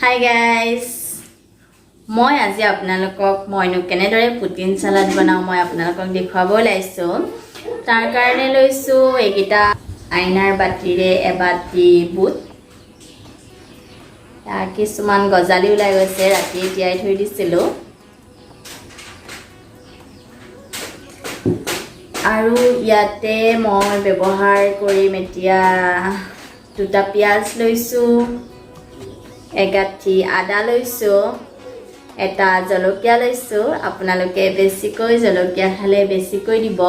Hi guys, মই আজি আপোনালোকক মইনো কেনেদৰে পুটিন সালাড বনাও মই আপোনালোকক দেখুৱাব লাইছো তাৰ কাৰণে লৈছো এইকিটা আইনাৰ বাটিৰে এবাটি বুট তাৰ কিছুমান গজালি ওলাই গৈছে ৰাতি তিয়াই থৈ দিছিলো আৰু ইয়াতে মই ব্যৱহাৰ কৰিম এতিয়া দুটা পিয়াজ লৈছো এগাঠি আদা লৈছো এটা জলকীয়া লৈছো আপোনালোকে বেছিকৈ জলকীয়া খালে বেছিকৈ দিব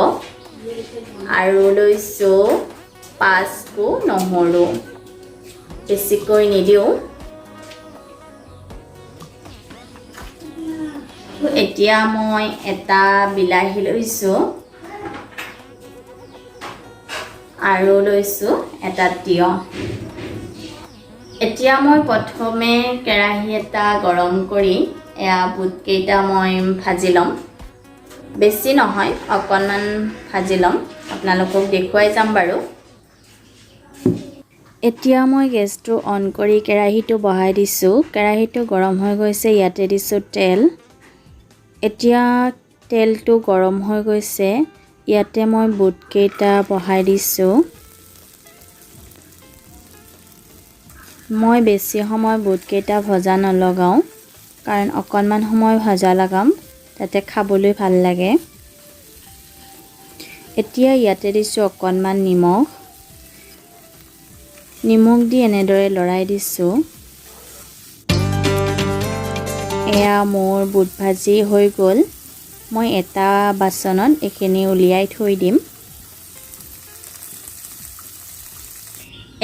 আৰু লৈছো 5 কো নহৰু বেছিকৈ নিদিও এতিয়া মই এটা বিলাহী লৈছো আৰু লৈছো এটা তিয়হ এতিয়া মই প্ৰথমে কেৰাহী এটা গৰম কৰি এয়া বুট কেইটা মই ভাজি লম বেছি নহয় অকণমান ভাজি লম আপোনালোকক দেখুৱাই যাম বাৰু এতিয়া মই গেছটো অন কৰি কেৰাহীটো বহাই দিছো কেৰাহীটো গৰম হৈ গৈছে ইয়াতে দিছো তেল এতিয়া তেলটো গৰম হৈ গৈছে ইয়াতে মই বুট কেইটা বহাই দিছো মই বেছি সময় বুট কেইটা ভজা নলগাও কাৰণ অকণমান সময় ভাজা লাগাম তাতে খাবলৈ ভাল লাগে এতিয়া ইয়াতে দিছো অকণমান নিমখ দি এনেদৰে লৰাই দিছো এয়া মোৰ বুট ভাজি হৈ গ'ল মই এটা বাচনত এখিনি উলিয়াই থৈ দিম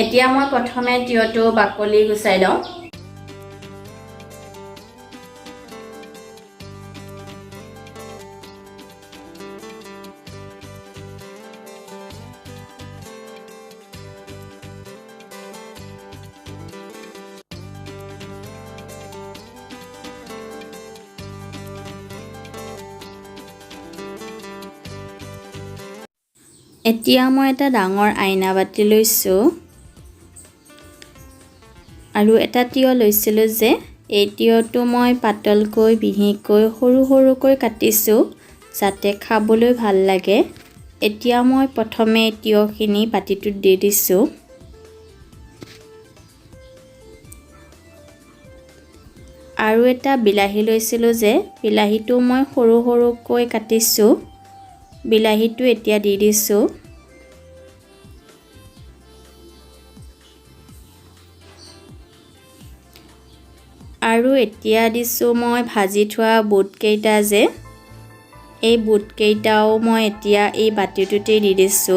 এতিয়া মই প্ৰথমে তিয়টো বাকলি গুচাই লওঁ এতিয়া মই এটা ডাঙৰ আইনা বাটি লৈছো আৰু এটা তিয়হ লৈছিলো যে এই তিয়হটো মই পাতলকৈ বিহিকৈ সৰু সৰুকৈ কাটিছো যাতে খাবলৈ ভাল লাগে এতিয়া মই প্ৰথমে তিয়হখিনি বাটিটোত দি দিছো আৰু এটা বিলাহী লৈছিলো যে বিলাহীটো মই সৰু সৰুকৈ কাটিছো বিলাহীটো এতিয়া দি দিছো আৰু এতিয়া দিছো মই ভাজি থোৱা বুট কেইটা যে এই বুট কেইটাও মই এতিয়া এই বাটিটোতে দি দিছো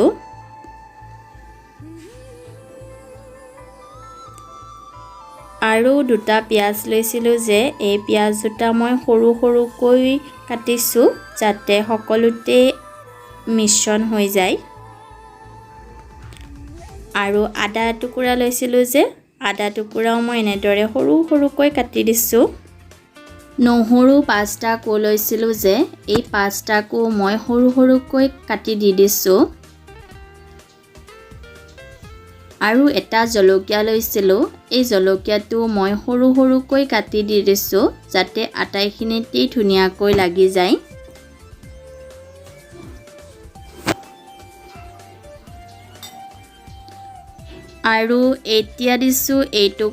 আৰু দুটা পিয়াজ লৈছিলো যে এই পিয়াজ দুটা মই সৰু সৰুকৈ কাটিছো যাতে সকলোতে মিশ্ৰণ হৈ যায় আৰু আদা টুকুৰা লৈছিলো যে আদা টুকুৰাও মই এনেদৰে সৰু সৰুকৈ কাটি দিছো নহৰু 5টা কো লৈছিলো যে এই 5টা কো মই সৰু সৰুকৈ কাটি দি দিছো আৰু এটা জলকীয়া লৈছিলো এই জলকীয়াটো মই সৰু সৰুকৈ কাটি দি দিছো যাতে আটাইখিনিতে ধুনীয়াকৈ লাগি যায় আৰু এতিয়া দিছো এইটো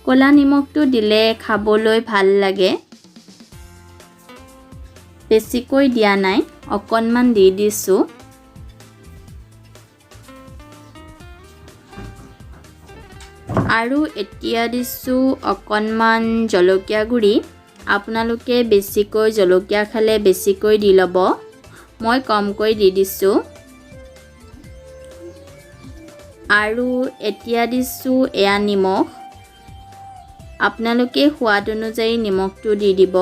কলা নিমখটো দিলে খাবলৈ ভাল লাগে বেছিকৈ দিয়া নাই অকণমান দি দিছো আৰু এতিয়া দিছো অকণমান জলকীয়া গুৰি আপোনালোকে বেছিকৈ জলকীয়া খালে বেছিকৈ দি ল'ব মই কমকৈ দি দিছো আৰু এতিয়া দিছো এয়া নিমখ আপোনালোকে সোৱাদ অনুযায়ী নিমখটো দি দিব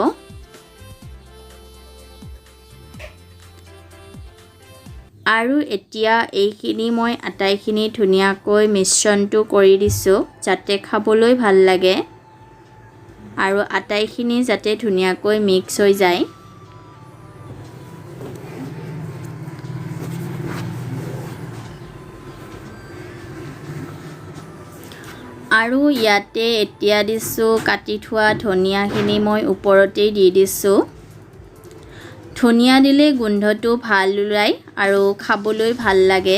আৰু এতিয়া এইখিনি মই আটাইখিনি ধুনীয়াকৈ মিশ্ৰণটো কৰি দিছো যাতে খাবলৈ ভাল লাগে আৰু আটাইখিনি যাতে ধুনীয়াকৈ মিক্স হৈ যায় আৰু ইয়াতে এতিয়া দিছোঁ কাটি থোৱা ধনিয়াখিনি মই ওপৰতেই দি দিছোঁ। ধনিয়া দিলে গোন্ধটো ভাল ওলায় আৰু খাবলৈ ভাল লাগে।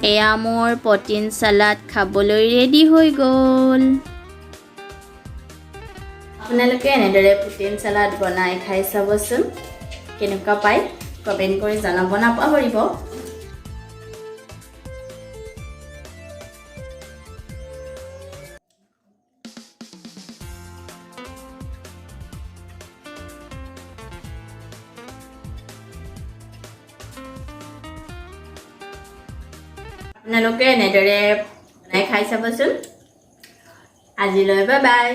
এয়া মোৰ প্ৰটিন চালাড খাবলৈ ৰেডি হৈ গ'ল। আপোনালোকে এনেদৰে প্ৰটিন চালাড বনাই খাই চাবচোন, কেনেকুৱা পায় কমেণ্ট কৰি জনাব নাপাহৰিব। আপোনালোকে এনেদৰে বনাই খাই চাবচোন। আজিলৈ বাই বাই।